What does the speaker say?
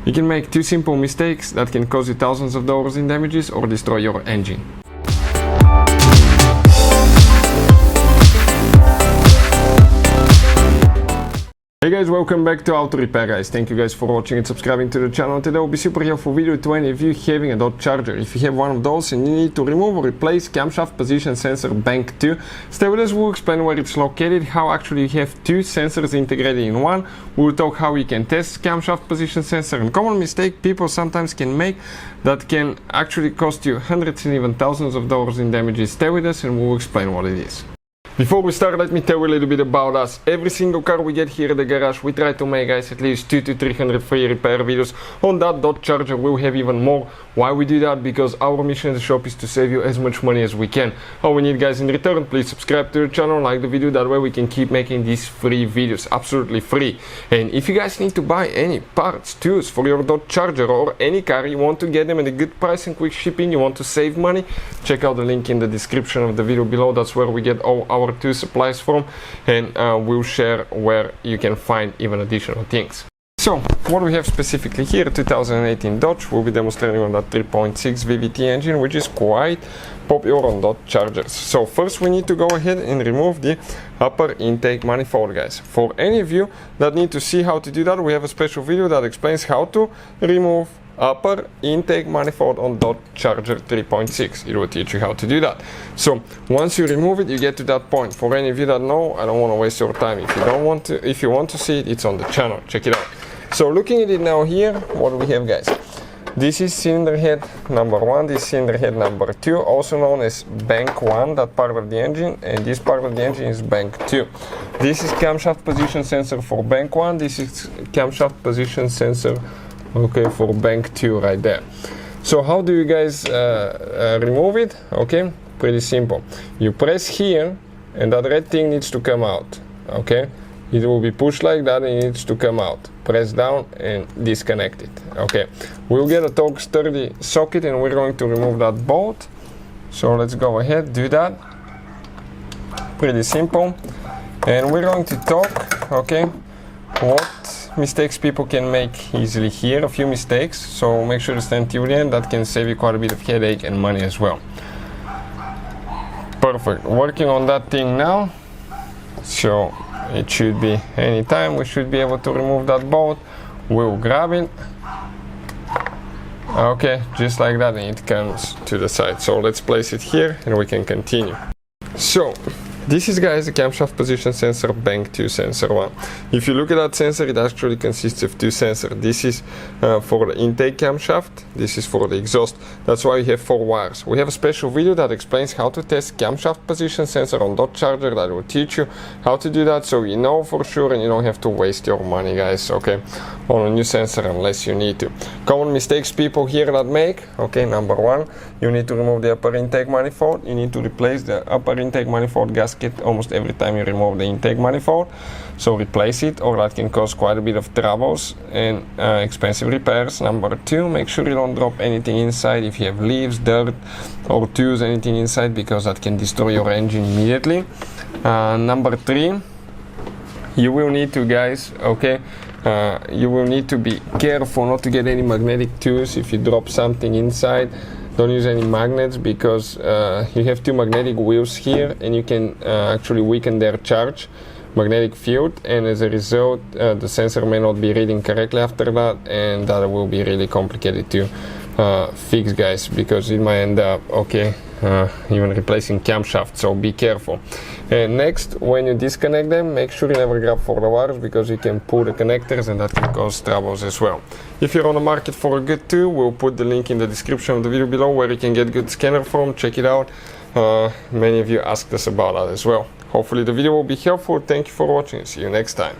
You can make two simple mistakes that can cause you thousands of dollars in damages or destroy your engine. Hey guys, welcome back to Auto Repair guys. Thank you guys for watching and subscribing to the channel. Today will be super helpful video to any of you having a Dodge Charger. If you have one of those and you need to remove or replace Camshaft Position Sensor Bank 2, stay with us, we'll explain where it's located, how actually you have two sensors integrated in one. We'll talk how you can test Camshaft Position Sensor and common mistake people sometimes can make that can actually cost you hundreds and even thousands of dollars in damages. Stay with us and we'll explain what it is. Before we start, let me tell you a little bit about us. Every single car we get here at the garage, we try to make, guys, at least 200 to 300 free repair videos. On that Dodge Charger, we'll have even more. Why we do that? Because our mission in the shop is to save you as much money as we can. All we need, guys, in return, please subscribe to the channel, like the video, that way we can keep making these free videos, absolutely free. And if you guys need to buy any parts, tools for your Dodge Charger or any car, you want to get them at a good price and quick shipping, you want to save money, check out the link in the description of the video below. That's where we get all our two supplies from, and we'll share where you can find even additional things. So what we have specifically here, 2018 Dodge, we'll be demonstrating on that 3.6 VVT engine, which is quite popular on Dodge Chargers. So first we need to go ahead and remove the upper intake manifold, guys. For any of you that need to see how to do that, we have a special video that explains how to remove upper intake manifold on Dodge Charger 3.6. It will teach you how to do that. So once you remove it, you get to that point. For any of you that know, I don't want to waste your time. If you don't want to, if you want to see it, it's on the channel. Check it out. So looking at it now here, what do we have, guys? This is cylinder head number 1, this is cylinder head number 2, also known as bank 1, that part of the engine, and this part of the engine is bank 2. This is camshaft position sensor for bank 1, this is camshaft position sensor, okay, for bank 2 right there. So how do you guys remove it? Okay, pretty simple. You press here and that red thing needs to come out. Okay, it will be pushed like that and it needs to come out. Press down and disconnect it. Okay, we'll get a torque sturdy socket and we're going to remove that bolt. So let's go ahead, do that. Pretty simple. And we're going to talk, okay, what mistakes people can make easily here. A few mistakes, so make sure to stand till the end. That can save you quite a bit of headache and money as well. Perfect, working on that thing now. So it should be anytime we should be able to remove that bolt. We'll grab it, okay, just like that, and it comes to the side. So let's place it here and we can continue. So this is, guys, the Camshaft Position Sensor Bank 2 Sensor 1. If you look at that sensor, it actually consists of two sensors. This is for the intake camshaft, this is for the exhaust. That's why we have 4 wires. We have a special video that explains how to test Camshaft Position Sensor on Dodge Charger that will teach you how to do that, so you know for sure and you don't have to waste your money, guys, okay, on a new sensor unless you need to. Common mistakes people here that make, okay, number 1, you need to remove the upper intake manifold. You need to replace the upper intake manifold gasket almost every time you remove the intake manifold, so replace it, or that can cause quite a bit of troubles and expensive repairs. Number 2, make sure you don't drop anything inside. If you have leaves, dirt or tools, anything inside, because that can destroy your engine immediately. Number 3, you will need to, guys, okay, you will need to be careful not to get any magnetic tools. If you drop something inside, don't use any magnets, because you have 2 magnetic wheels here and you can actually weaken their charge, magnetic field, and as a result the sensor may not be reading correctly after that, and that will be really complicated to fix, guys, because it might end up, okay, even replacing camshaft, so be careful. And next, when you disconnect them, make sure you never grab for the wires, because you can pull the connectors and that can cause troubles as well. If you're on the market for a good tool, we'll put the link in the description of the video below where you can get good scanner from. Check it out. Many of you asked us about that as well. Hopefully the video will be helpful. Thank you for watching. See you next time.